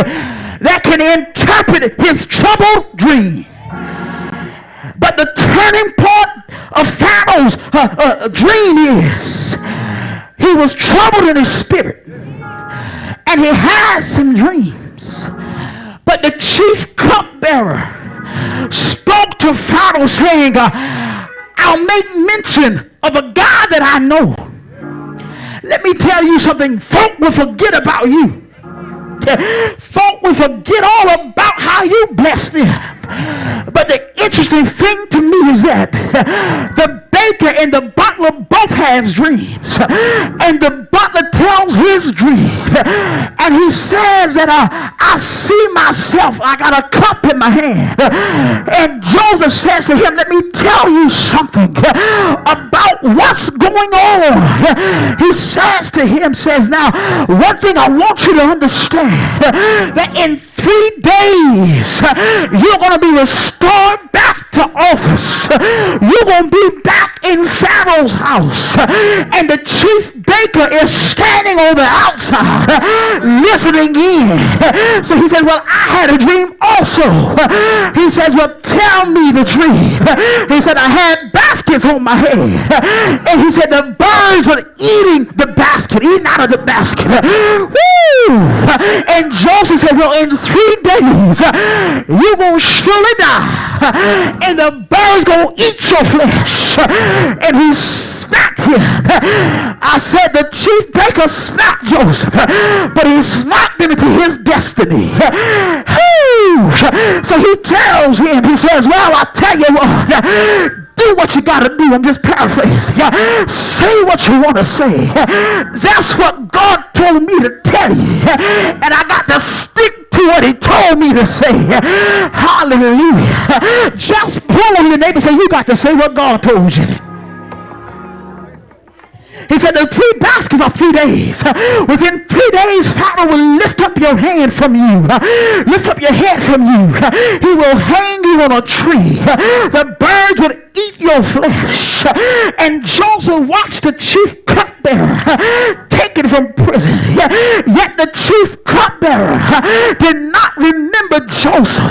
that can interpret his troubled dream. But the turning point of Pharaoh's dream is he was troubled in his spirit. And he had some dreams. But the chief cupbearer spoke to Pharaoh saying, I'll make mention of a God that I know. Let me tell you something. Folk will forget about you. Folk will forget all about how you blessed them. But the interesting thing to me is that the baker and the butler both have dreams. And the butler tells his dream. And he says that I see myself. I got a cup in my hand. And Joseph says to him, let me tell you something about what's going on. He says to him, now, one thing I want you to understand, that in 3 days, you're going to be restored back to office. You're going to be back in Pharaoh's house. And the chief baker is standing on the outside listening in. So he says, well, I had a dream also. He says, well, tell me the dream. He said, I had baskets on my head. And he said, the birds were eating the basket, eating out of the basket. Woo! And Joseph said, well, in 3 days, you're going to surely die. And the birds going to eat your flesh. And he smacked him. I said the chief baker smacked Joseph, but he smacked him into his destiny. So he tells him, he says, well, I tell you what, do what you got to do. I'm just paraphrasing. Say what you want to say. That's what God told me to tell you. And I got to stick to what he told me to say. Hallelujah. Just pull on your neighbor and say, you got to say what God told you. He said the 3 baskets are 3 days. Within 3 days, Pharaoh will lift up your hand from you. Lift up your head from you. He will hang you on a tree. The birds will eat your flesh. And Joseph watched the chief cupbearer taken from prison. Yet the chief cupbearer did not remember Joseph.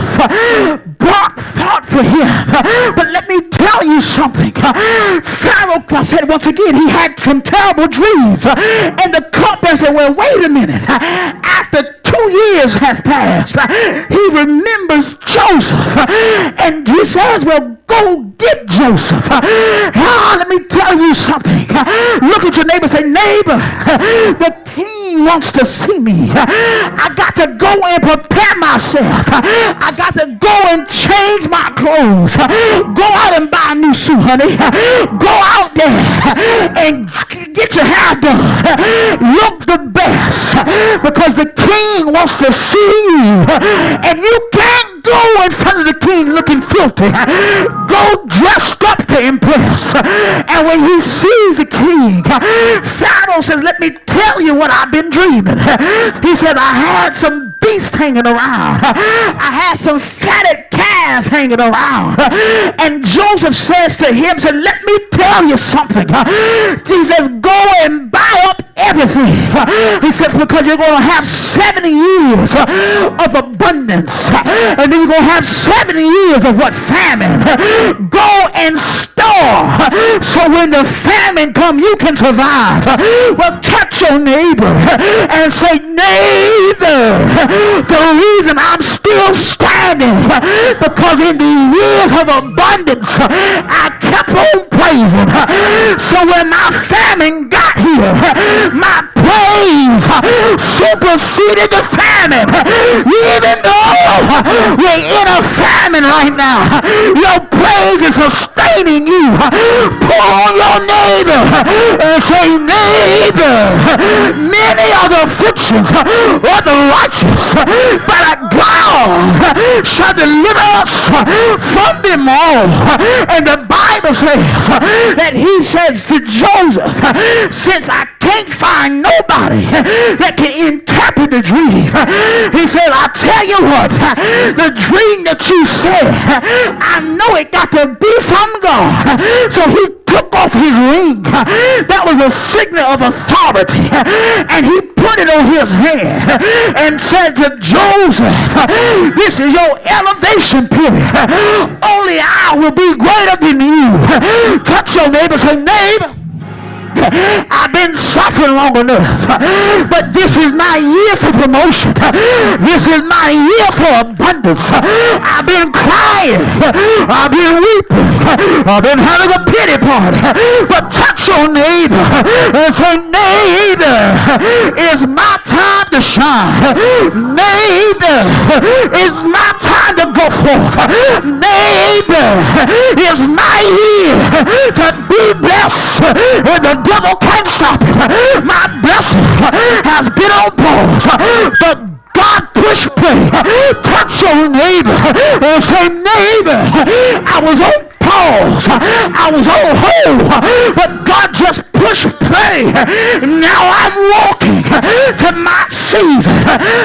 God fought for him. But let me tell you something. Pharaoh, I said once again, he had some terrible dreams. And the cupbearer said, well, wait a minute. After 2 years has passed, he remembers Joseph. And he says, well, go get Joseph. Let me tell you something. Look at your neighbor and say, neighbor, the king wants to see me. I got to go and prepare myself. I got to go and change my clothes. Go out and buy a new suit, honey. Go out there and get your hair done. Look the best, because the king wants to see you. And you can't go in front of the king looking filthy. Go dressed up to impress. And when he sees the king, Pharaoh says, let me tell you what I've been dreaming. He said, I had some beasts hanging around. I had some fatted calves hanging around. And Joseph says to him, said, let me tell you something. He says, go and buy up everything. He said, because you're going to have 70 years of abundance. And then you're going to have 70 years of what? Famine. Go and store. So when the famine comes, you can survive. Well, touch your neighbor and say, neighbor, the reason I'm still standing, because in the years of abundance, I kept on praising. So when my famine got here, my praise superseded the famine. Even though we're in a famine right now, your praise is sustaining you. Pull on your neighbor and say, neighbor, many are the afflictions of the righteous, but God shall deliver us from them all. And the Bible says that he says to Joseph, since I can't find nobody that can interpret the dream, he said, I'll tell you what, the dream that you said, I know it got to be from God. So he took off his ring. That was a signal of authority. And he put it on his hand and said to Joseph, this is your elevation period. Only I will be greater than you. Touch your neighbor, say, neighbor, I've been suffering long enough, but this is my year for promotion. This is my year for abundance. I've been crying. I've been weeping. I've been having a pity party. But touch your neighbor and say, neighbor, it's my time to shine. Neighbor, it's my time to go forth. Neighbor, it's my year to be blessed. And the devil can't stop it. My blessing has been on pause, but God push play. Touch your neighbor and say, neighbor, I was on pause. I was on hold, but God just pushed play. Now I'm walking to my season.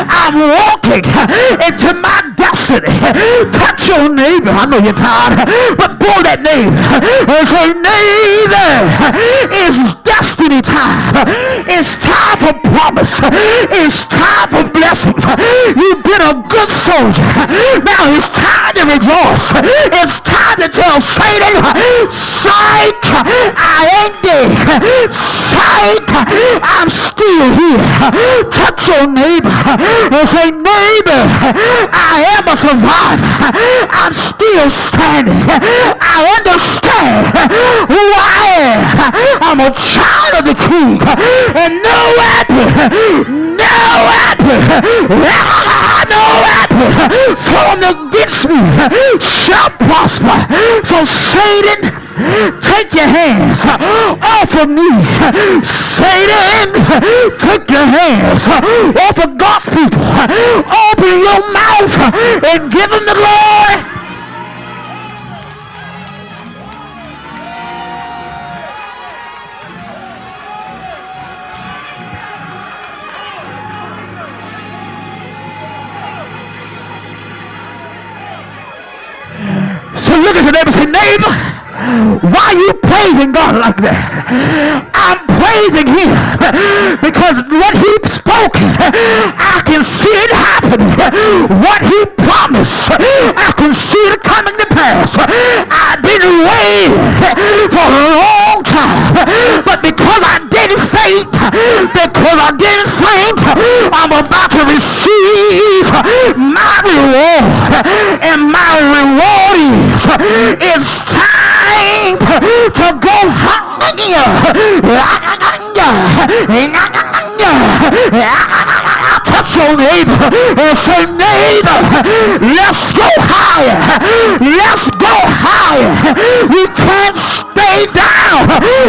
I'm walking into my destiny. Touch your neighbor. I know you're tired, but pull that neighbor and say, neighbor, it's destiny time. It's time for promise. It's time for blessings. You've been a good soldier. Now it's time to rejoice. It's time to tell Satan, psych, I ain't dead. Psych, I'm still here. Touch your neighbor and say, neighbor, I am a survivor. I'm still standing. I understand who I am. I'm a child of the King. And no weapon formed against me shall prosper. So Satan, take your hands off of me. Satan, take your hands off of God's people. Open your mouth and give him the glory. So look at your neighbor and say, neighbor, why are you praising God like that? I'm praising him because what he spoken, I can see it happening. What he promised, I can see it coming to pass. I've been waiting for a long time, but because I didn't faint, I'm about to receive my reward. And my reward is, it's time to go touch your neighbor and say, neighbor, let's go higher. Let's go higher. We can't stay down.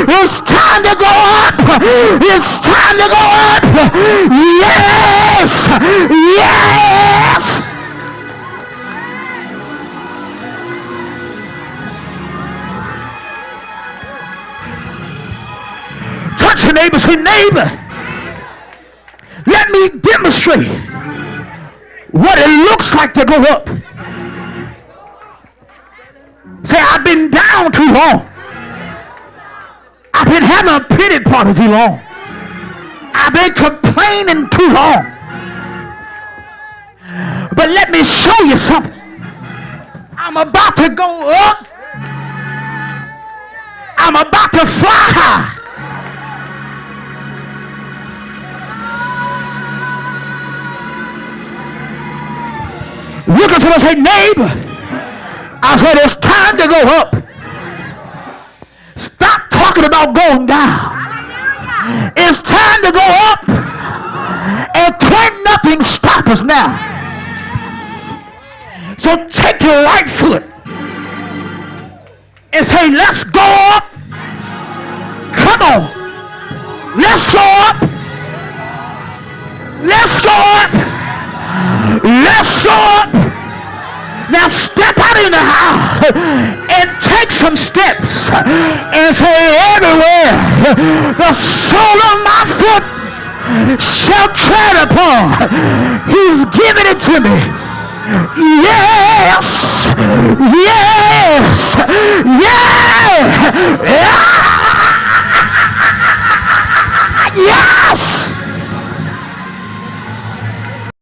It's time to go up. It's time to go up. Yes. Yes. Touch your neighbor, say, neighbor, let me demonstrate what it looks like to go up. Say, I've been down too long. I've been having a pity party too long. I've been complaining too long. But let me show you something. I'm about to go up. I'm about to fly high. Look at someone and say, neighbor, I said it's time to go up. Stop talking about going down. It's time to go up. And can't nothing stop us now. So take your right foot and say, let's go up. Come on. Let's go up. Let's go up. Let's go up. Now step out in the house and take some steps and say, everywhere the sole of my foot shall tread upon, he's giving it to me. Yes. Yes. Yeah. Yeah. Yeah.